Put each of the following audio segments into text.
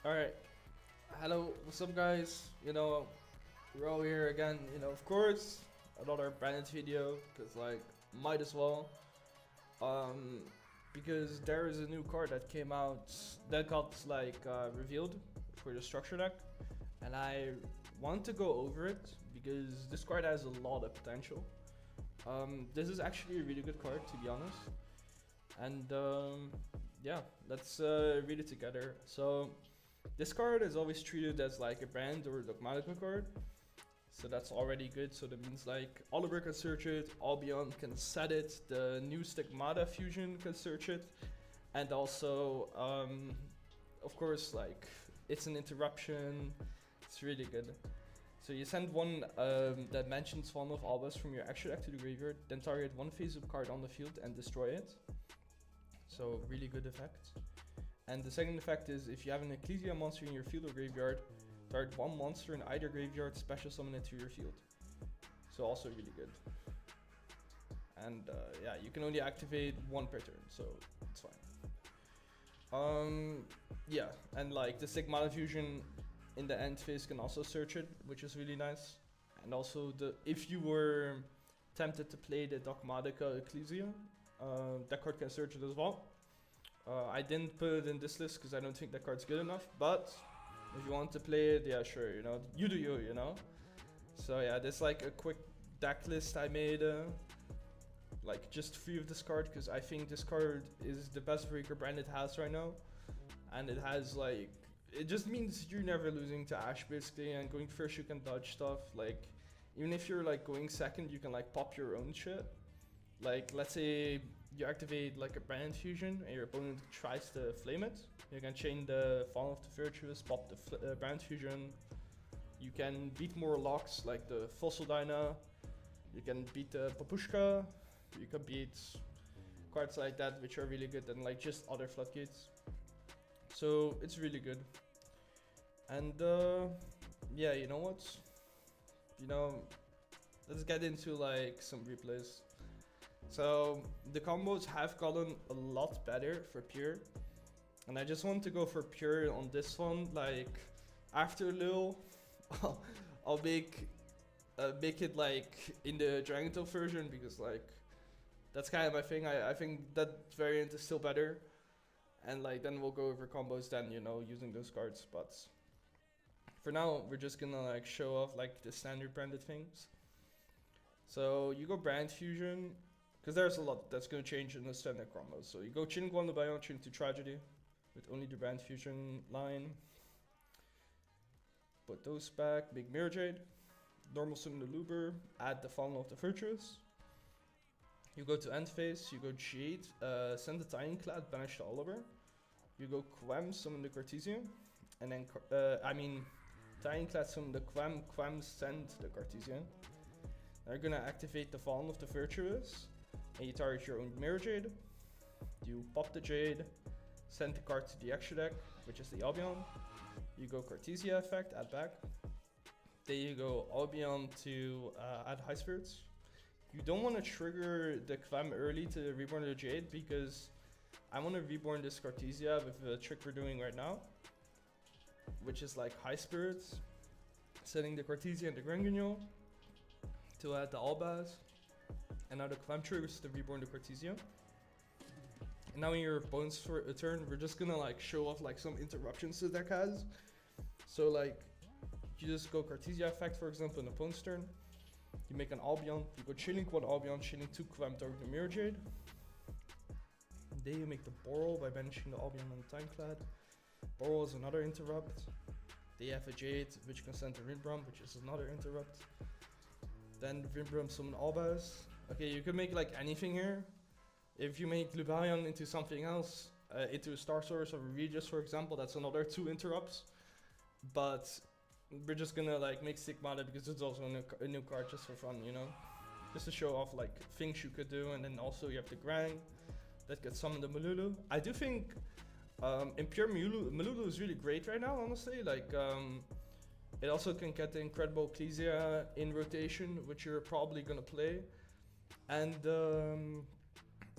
Alright, hello, what's up guys? We're all here again, of course, another branded video, because like, might as well. Um, because there is a new card that came out, that got revealed for the structure deck, and I want to go over it, because this card has a lot of potential. This is actually a really good card, to be honest. And yeah, let's read it together. So, this card is always treated as like a brand or a dogmatica card. So that's already good. So that means like Oliver can search it, Albion can set it, the new Stigmata fusion can search it, and also, of course, like it's an interruption. It's really good. So you send one that mentions one of Albas from your extra deck to the graveyard, then target one face-up card on the field and destroy it. So really good effect. And the second effect is if you have an Ecclesia monster in your field or graveyard, target one monster in either graveyard, special summon it to your field. So also really good. And yeah, you can only activate one per turn, so it's fine. Yeah, and like the Stigmata fusion in the end phase can also search it, which is really nice. And also if you were tempted to play the Dogmatica Ecclesia, that card can search it as well. I didn't put it in this list because I don't think that card's good enough, but if you want to play it, yeah, sure, you do you, So yeah, this like a quick deck list I made, like just 3 of this card, because I think this card is the best breaker brand it has right now. And it has like, it just means you're never losing to Ash basically, and going first you can dodge stuff, like even if you're like going second you can like pop your own shit. Like let's say you activate like a brand fusion and your opponent tries to flame it, you can chain the Fall of the Virtuous, pop the brand fusion. You can beat more locks like the Fossil Dyna, you can beat the Papushka, you can beat cards like that which are really good, and like just other floodgates. So it's really good. And yeah, you know what? Let's get into like some replays. So the combos have gotten a lot better for pure, and I just want to go for pure on this one. Like after Lil, I'll make it like in the Dragon Tail version, because like that's kind of my thing. I think that variant is still better, and like then we'll go over combos then, using those cards. But for now we're just gonna like show off like the standard branded things. So you go brand fusion, because there's a lot that's going to change in the standard combos. So you go Chin Guan the Bion, Chin to Tragedy, with only the brand fusion line. Put those back, make Mirror Jade, normal summon the Luber, add the Fallen of the Virtuous. You go to end phase, you go Jade, send the Tiny Clad, banish the Oliver. You go Quam, summon the Cartesian, and then, Tiny Clad, summon the Quam, send the Cartesian. Now you're gonna activate the Fallen of the Virtuous, and you target your own Mirror Jade. You pop the Jade, send the card to the extra deck, which is the Albion. You go Cartesia effect, add back. Then you go Albion to add High Spirits. You don't want to trigger the Quam early to reborn the Jade, because I want to reborn this Cartesia with the trick we're doing right now, which is like High Spirits, setting the Cartesia and the Granguignol to add the Albaz. And now the Quam triggers to reborn the Cartesia. And now in your opponent's for a turn, we're just gonna like show off like some interruptions the deck has. So like, you just go Cartesia effect, for example, in the opponent's turn. You make an Albion, you go Chilling 1 Albion, Chilling 2 Quam, target the Mirror Jade. Then you make the Boral by banishing the Albion on the Timeclad. Boral is another interrupt. They have a Jade, which can send to Rinbram, which is another interrupt. Then Rinbram summon Albaz. Okay, you could make like anything here. If you make Lubayan into something else, into a Star Source or a Regis, for example, that's another 2 interrupts. But we're just gonna like make Stigmata because it's also a new card just for fun, just to show off like things you could do. And then also you have the Grang that gets summoned the Malulu. I do think in pure Malulu is really great right now, honestly. Like it also can get the Incredible Ecclesia in rotation, which you're probably gonna play. And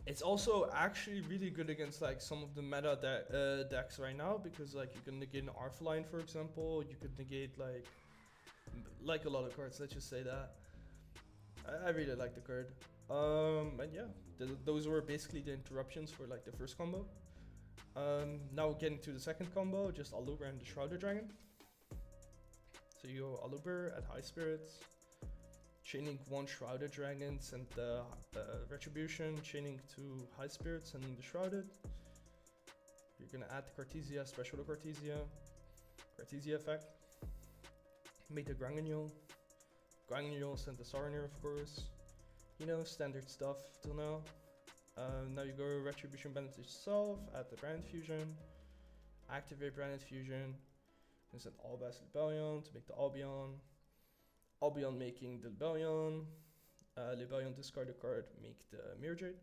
It's also actually really good against like some of the meta decks right now, because like you can negate an Arfline, for example. You could negate like a lot of cards. Let's just say that. I really like the card. And yeah, those were basically the interruptions for like the first combo. Now getting to the second combo, just Aluber and the Shrouded Dragon. So you go Aluber at high spirits, chaining one Shrouded Dragon, send the Retribution, chaining two high spirits and the Shrouded. You're gonna add the Cartesia, special to Cartesia effect. Make the Granganule. Granganule, send the Sarnier, of course. You know, standard stuff till now. Now you go Retribution Bandit yourself, add the Brand Fusion, activate Brand Fusion, and send Albaz Libellion to make the Albion. Albion making the Libellion. Libellion discard a card, make the Mirror Jade.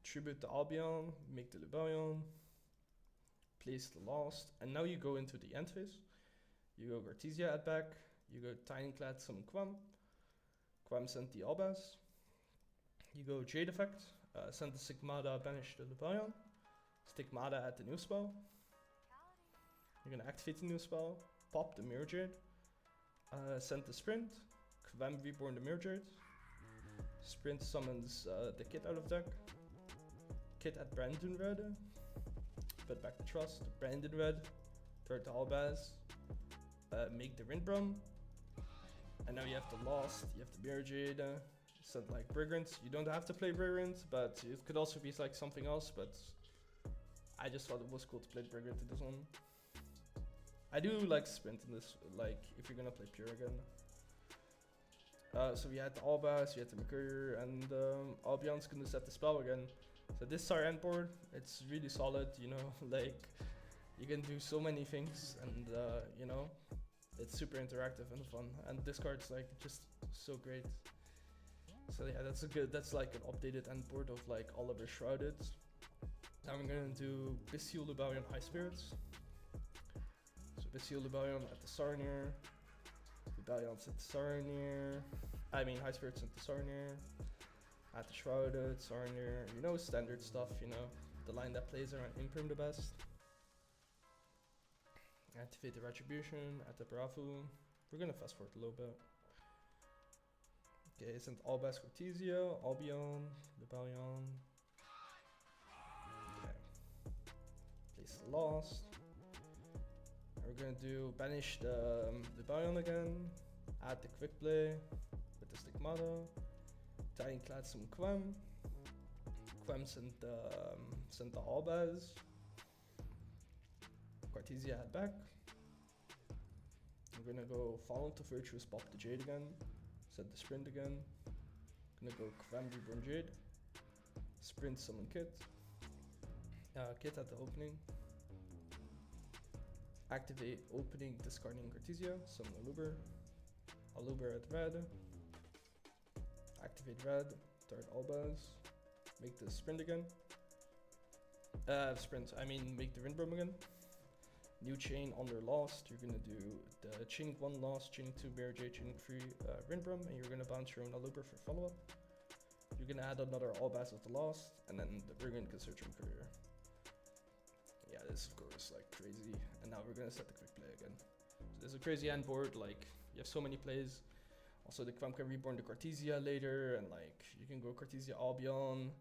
Tribute the Albion, make the Libellion. Place the Lost, and now you go into the end phase. You go Cartesia add back, you go Tiny Clad, summon Quam. Quam send the Albaz. You go Jade effect, send the Stigmata, banish the Libellion. Stigmata add the new spell. You're gonna activate the new spell, pop the Mirror Jade. Send the Sprint, Quam reborn the Mirror Jade. Sprint summons the Kit out of deck. Kit at Brandon Red. Put back the Trust, Brandon Red. Third to Albaz. Make the Rindbrum. And now you have the Lost, you have the Mirror Jade. Send like Brigrant. You don't have to play Brigrant, but it could also be like something else, but I just thought it was cool to play Brigrant in this one. I do like Sprint in this, like if you're gonna play Pure again. So we had the Albaz, we had the Mercurier, and Albion's gonna set the spell again. So this is our end board. It's really solid, you know, like you can do so many things, and you know, it's super interactive and fun. And this card's like just so great. So yeah, that's like an updated end board of like Oliver Shrouded. Now I'm gonna do Bestial Libellion High Spirits. So Bestial Libellion at the Sarnier. Libellion at the Sarnier. I mean High Spirits at the Sarnier. At the Shrouded, Sarnier, you know, standard stuff, you know. The line that plays around Imperm the best. Activate the Retribution at the Bravo. We're gonna fast forward a little bit. Okay, send Albaz Cartesia, Albion, Libellion. Okay. Place the Lost. And we're gonna do banish the Libellion again. Add the Quick Play with the Stigmata. Tiny Clad some Quam. Quam sent the Albaz. Cartesia head back. I'm gonna go Fall to Virtuous, pop the Jade again. Set the Sprint again. Gonna go Quam reborn Jade. Sprint summon Kit. Kit at the opening. Activate opening, discarding Cartesia. Summon Aluber. Aluber at red. Activate red. Third Albaz. Make the Sprint again. Make the Rindbrum again. New chain under Lost. You're gonna do the chaining 1 Lost, chaining 2 Mirror Jade, chaining 3 Rindbrum, and you're gonna bounce your own Aluber for follow up. You're gonna add another Albaz of the Lost, and then the Brigand can search your career. Yeah, this is of course like crazy. And now we're gonna set the Quick Play again. So there's a crazy end board, like you have so many plays. Also the Quam can reborn the Cartesia later, and like you can go Cartesia Albion,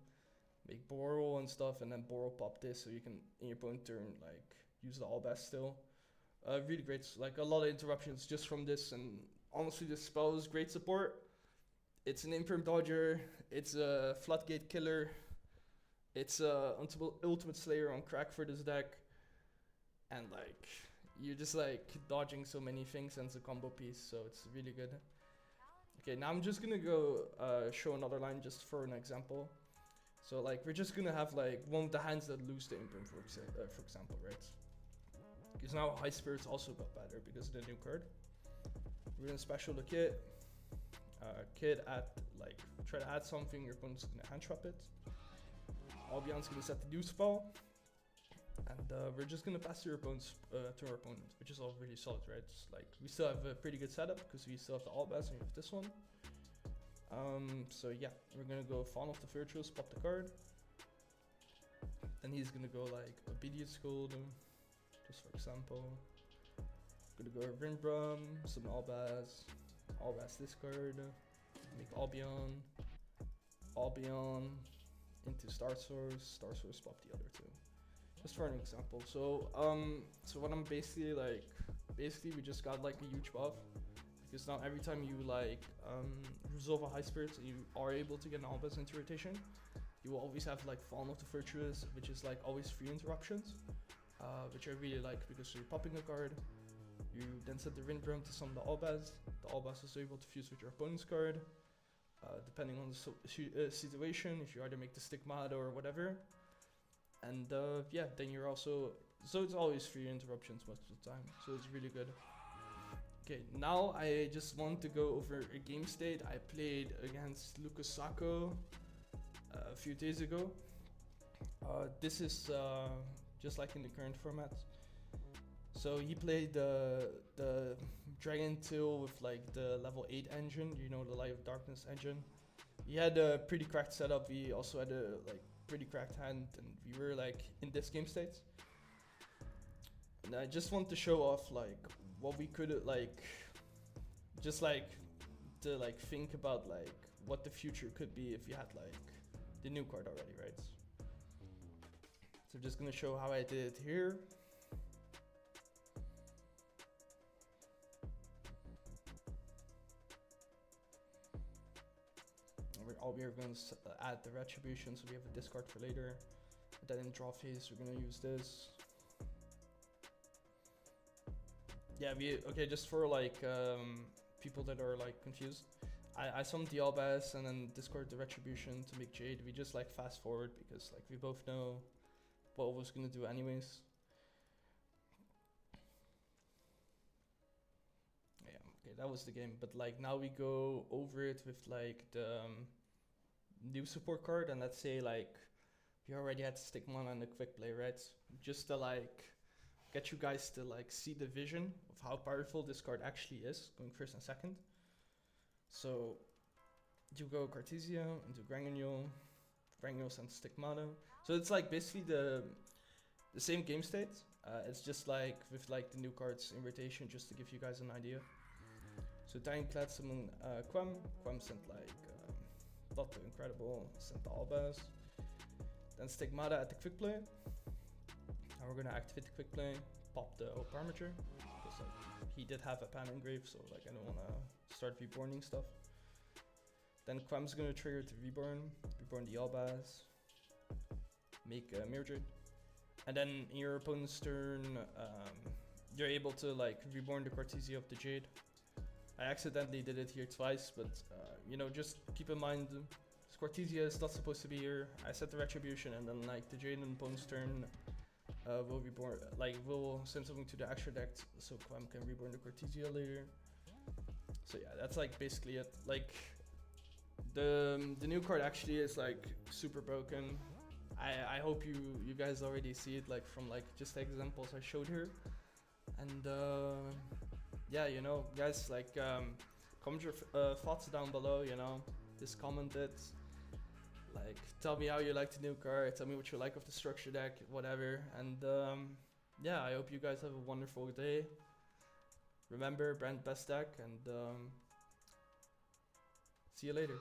make Boral and stuff, and then Boral pop this so you can in your opponent turn like use the Albaz still. Really great, like a lot of interruptions just from this, and honestly this spell is great support. It's an Imperm Dodger, it's a Floodgate Killer, it's a Ultimate Slayer on crack for this deck, and like you're just like dodging so many things, and it's a combo piece, so it's really good. Okay, now I'm just gonna go show another line just for an example. So like we're just gonna have like one of the hands that lose the Imperm for example, right? Because now High Spirits also got better because of the new card. We're gonna special the Kit. Kit try to add something, your opponent's gonna hand trap it. Albion's gonna set the new spell. And we're just gonna pass to our opponent, which is all really solid, right? Like we still have a pretty good setup because we still have the Albaz and we have this one. So yeah, we're gonna go Fawn of the Virtuous, pop the card. Then he's gonna go like Obedience Gold, just for example. Gonna go Rinbrum, some Albaz discard, make Albion into Star Source pop the other two. Just for an example. So so what I'm basically we just got like a huge buff. Because now every time you like resolve a high spirit, you are able to get an Albaz into rotation. You will always have like Fallen of the Virtuous, which is like always free interruptions, which I really like because you're popping a card. You then set the Rinbrum to summon the Albaz. The Albaz is able to fuse with your opponent's card, depending on the situation. If you either make the Stigmata or whatever, and yeah, then you're also it's always free interruptions most of the time, so it's really good. Okay, now I just want to go over a game state I played against Lucas Sacco a few days ago. This is just like in the current format. So he played the Dragon Tail with like the level 8 engine, you know, the Light of Darkness engine. He had a pretty cracked setup. We also had a like pretty cracked hand, and we were like in this game state. And I just want to show off like what we could like, just like to like think about like what the future could be if you had like the new card already, right? So I'm just gonna show how I did it here. We're going to add the Retribution, so we have a discard for later. And then in draw phase, we're going to use this. Yeah, okay, just for like people that are like confused. I summoned the Albaz and then discard the Retribution to make Jade. We just like fast forward because like we both know what I was going to do anyways. Yeah, okay, that was the game. But like now we go over it with like the new support card, and let's say like we already had Stigmata and the quick play, right? Just to like get you guys to like see the vision of how powerful this card actually is, going first and second. So you go Cartesia into Granganule and Stigmata. So it's like basically the same game state. It's just like with like the new cards in rotation, just to give you guys an idea. So Tiny-Clad summon Quam sent like Dotto Incredible, sent the Albaz. Then Stigmata at the quick play. Now we're gonna activate the quick play, pop the Oak Armature, because like he did have a Pan Engrave, so like I don't wanna start reborning stuff. Then Quam's gonna trigger to reborn the Albaz, make a Mirror Jade, and then in your opponent's turn, you're able to like reborn the Cartesia of the Jade. I accidentally did it here twice, but you know, just keep in mind, Cartesia is not supposed to be here. I set the Retribution, and then like the Jade and opponent's turn will reborn, like will send something to the extra deck, so Quam can reborn the Cartesia later. So yeah, that's like basically it. Like the new card actually is like super broken. I hope you guys already see it like from like just the examples I showed here, and yeah, you know, guys, like comment your thoughts down below, you know, just comment it, like tell me how you like the new card, tell me what you like of the structure deck, whatever, and yeah, I hope you guys have a wonderful day. Remember, brand best deck, and see you later.